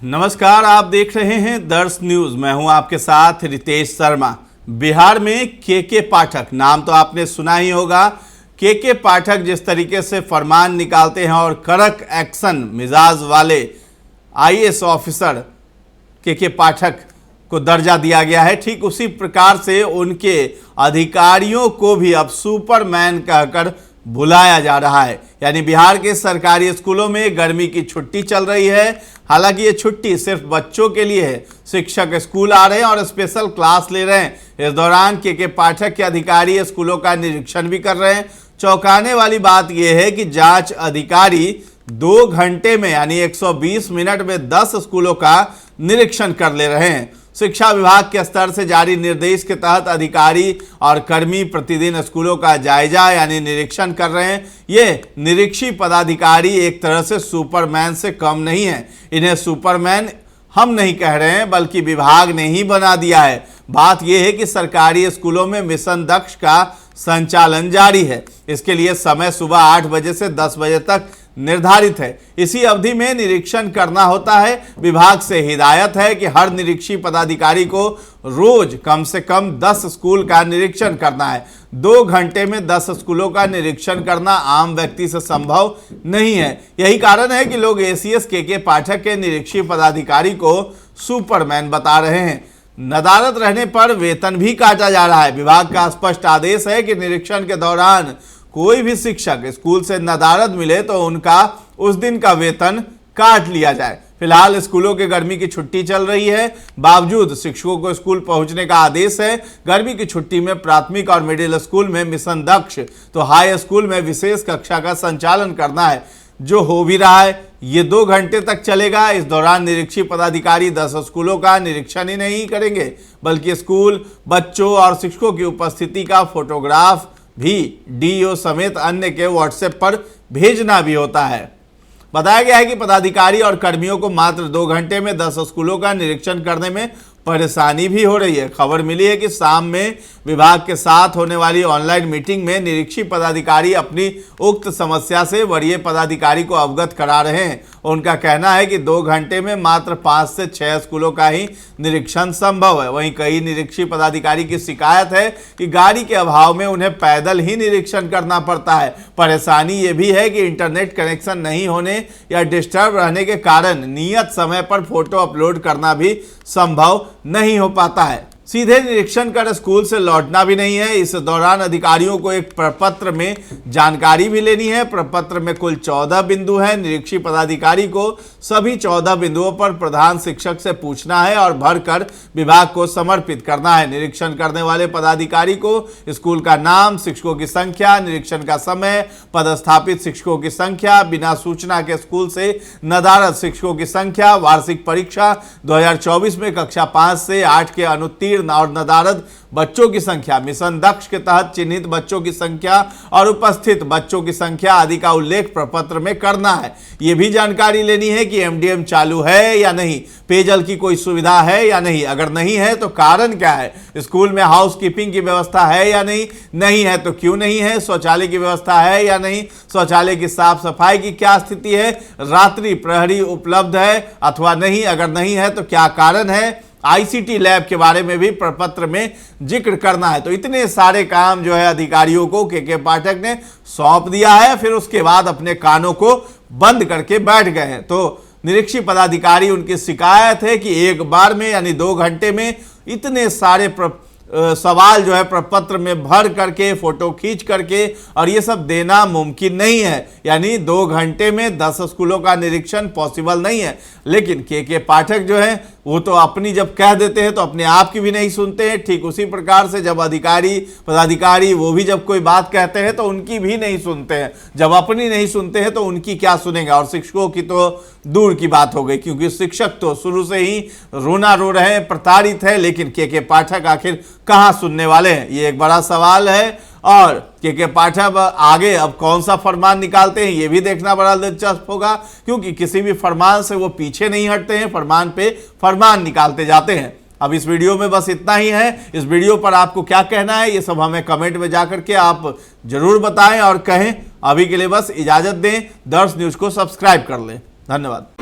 नमस्कार, आप देख रहे हैं दर्श न्यूज। मैं हूं आपके साथ रितेश शर्मा। बिहार में के पाठक, नाम तो आपने सुना ही होगा। के पाठक जिस तरीके से फरमान निकालते हैं और कड़क एक्शन मिजाज वाले आईएएस ऑफिसर के पाठक को दर्जा दिया गया है, ठीक उसी प्रकार से उनके अधिकारियों को भी अब सुपरमैन कहकर बुलाया जा रहा है। यानी बिहार के सरकारी स्कूलों में गर्मी की छुट्टी चल रही है। हालांकि ये छुट्टी सिर्फ बच्चों के लिए है। शिक्षक स्कूल आ रहे हैं और स्पेशल क्लास ले रहे हैं। इस दौरान के पाठक के अधिकारी स्कूलों का निरीक्षण भी कर रहे हैं। चौंकाने वाली बात यह है कि जांच अधिकारी 2 घंटे में यानी 120 मिनट में 10 स्कूलों का निरीक्षण कर ले रहे हैं। शिक्षा विभाग के स्तर से जारी निर्देश के तहत अधिकारी और कर्मी प्रतिदिन स्कूलों का जायजा यानी निरीक्षण कर रहे हैं। ये निरीक्षी पदाधिकारी एक तरह से सुपरमैन से कम नहीं है। इन्हें सुपरमैन हम नहीं कह रहे हैं, बल्कि विभाग ने ही बना दिया है। बात यह है कि सरकारी स्कूलों में मिशन दक्ष का संचालन जारी है। इसके लिए समय सुबह 8 बजे से 10 बजे तक निर्धारित है। इसी अवधि में निरीक्षण करना होता है। विभाग से हिदायत है कि हर निरीक्षी पदाधिकारी को रोज कम से कम 10 स्कूल का निरीक्षण करना है। 2 घंटे में 10 स्कूलों का निरीक्षण करना आम व्यक्ति से संभव नहीं है। यही कारण है कि लोग एसीएस के पाठक के निरीक्षी पदाधिकारी को सुपरमैन बता रहे हैं। नदारद रहने पर वेतन भी काटा जा रहा है। विभाग का स्पष्ट आदेश है कि निरीक्षण के दौरान कोई भी शिक्षक स्कूल से नदारद मिले तो उनका उस दिन का वेतन काट लिया जाए। फिलहाल स्कूलों के गर्मी की छुट्टी चल रही है, बावजूद शिक्षकों को स्कूल पहुंचने का आदेश है। गर्मी की छुट्टी में प्राथमिक और मिडिल स्कूल में मिशन दक्ष तो हाई स्कूल में विशेष कक्षा का संचालन करना है, जो हो भी रहा है। ये 2 घंटे तक चलेगा। इस दौरान निरीक्षी पदाधिकारी 10 स्कूलों का निरीक्षण ही नहीं करेंगे, बल्कि स्कूल, बच्चों और शिक्षकों की उपस्थिति का फोटोग्राफ भी डीओ समेत अन्य के व्हाट्सएप पर भेजना भी होता है। बताया गया है कि पदाधिकारी और कर्मियों को मात्र 2 घंटे में 10 स्कूलों का निरीक्षण करने में परेशानी भी हो रही है। खबर मिली है कि शाम में विभाग के साथ होने वाली ऑनलाइन मीटिंग में निरीक्षी पदाधिकारी अपनी उक्त समस्या से वरीय पदाधिकारी को अवगत करा रहे हैं। उनका कहना है कि 2 घंटे में मात्र 5 से 6 स्कूलों का ही निरीक्षण संभव है। वहीं कई निरीक्षी पदाधिकारी की शिकायत है कि गाड़ी के अभाव में उन्हें पैदल ही निरीक्षण करना पड़ता है। परेशानी ये भी है कि इंटरनेट कनेक्शन नहीं होने या डिस्टर्ब रहने के कारण नियत समय पर फोटो अपलोड करना भी संभव नहीं हो पाता है। सीधे निरीक्षण कर स्कूल से लौटना भी नहीं है। इस दौरान अधिकारियों को एक प्रपत्र में जानकारी भी लेनी है। प्रपत्र में कुल 14 बिंदु हैं। निरीक्षी पदाधिकारी को सभी 14 बिंदुओं पर प्रधान शिक्षक से पूछना है और भरकर विभाग को समर्पित करना है। निरीक्षण करने वाले पदाधिकारी को स्कूल का नाम, शिक्षकों की संख्या, निरीक्षण का समय, पदस्थापित शिक्षकों की संख्या, बिना सूचना के स्कूल से नदारद शिक्षकों की संख्या, वार्षिक परीक्षा 2024 में कक्षा 5 से 8 के अनुत्तीर्ण और नदारद बच्चों की संख्या, मिशन दक्ष के तहत चिन्हित बच्चों की संख्या और उपस्थित बच्चों की संख्या आदि का उल्लेख प्रपत्र में करना है। यह भी जानकारी लेनी है कि एमडीएम चालू है या नहीं, पेयजल की कोई सुविधा है या नहीं, अगर नहीं है तो कारण क्या है, स्कूल में हाउसकीपिंग की व्यवस्था है या नहीं, नहीं है तो क्यों नहीं है, शौचालय की व्यवस्था है या नहीं, शौचालय की साफ सफाई की क्या स्थिति है, रात्रि प्रहरी उपलब्ध है अथवा नहीं, अगर नहीं है तो क्या कारण है, आईसीटी लैब के बारे में भी प्रपत्र में जिक्र करना है। तो इतने सारे काम जो है अधिकारियों को के पाठक ने सौंप दिया है। फिर उसके बाद अपने कानों को बंद करके बैठ गए हैं। तो निरीक्षी पदाधिकारी, उनकी शिकायत है कि एक बार में यानी 2 घंटे में इतने सारे सवाल जो है प्रपत्र में भर करके, फोटो खींच करके और ये सब देना मुमकिन नहीं है। यानी 2 घंटे में 10 स्कूलों का निरीक्षण पॉसिबल नहीं है। लेकिन के पाठक जो है वो तो अपनी जब कह देते हैं तो अपने आप की भी नहीं सुनते हैं। ठीक उसी प्रकार से जब अधिकारी पदाधिकारी वो भी जब कोई बात कहते हैं तो उनकी भी नहीं सुनते हैं। जब अपनी नहीं सुनते हैं तो उनकी क्या सुनेगा। और शिक्षकों की तो दूर की बात हो गई, क्योंकि शिक्षक तो शुरू से ही रोना रो रहे हैं, प्रताड़ित है। लेकिन के पाठक आखिर कहाँ सुनने वाले हैं, ये एक बड़ा सवाल है। और के पाठक आगे अब कौन सा फरमान निकालते हैं ये भी देखना बड़ा दिलचस्प होगा, क्योंकि किसी भी फरमान से वो पीछे नहीं हटते हैं, फरमान पे फरमान निकालते जाते हैं। अब इस वीडियो में बस इतना ही है। इस वीडियो पर आपको क्या कहना है ये सब हमें कमेंट में जाकर के आप जरूर बताएं और कहें। अभी के लिए बस इजाजत दें, दर्श न्यूज को सब्सक्राइब कर लें। धन्यवाद।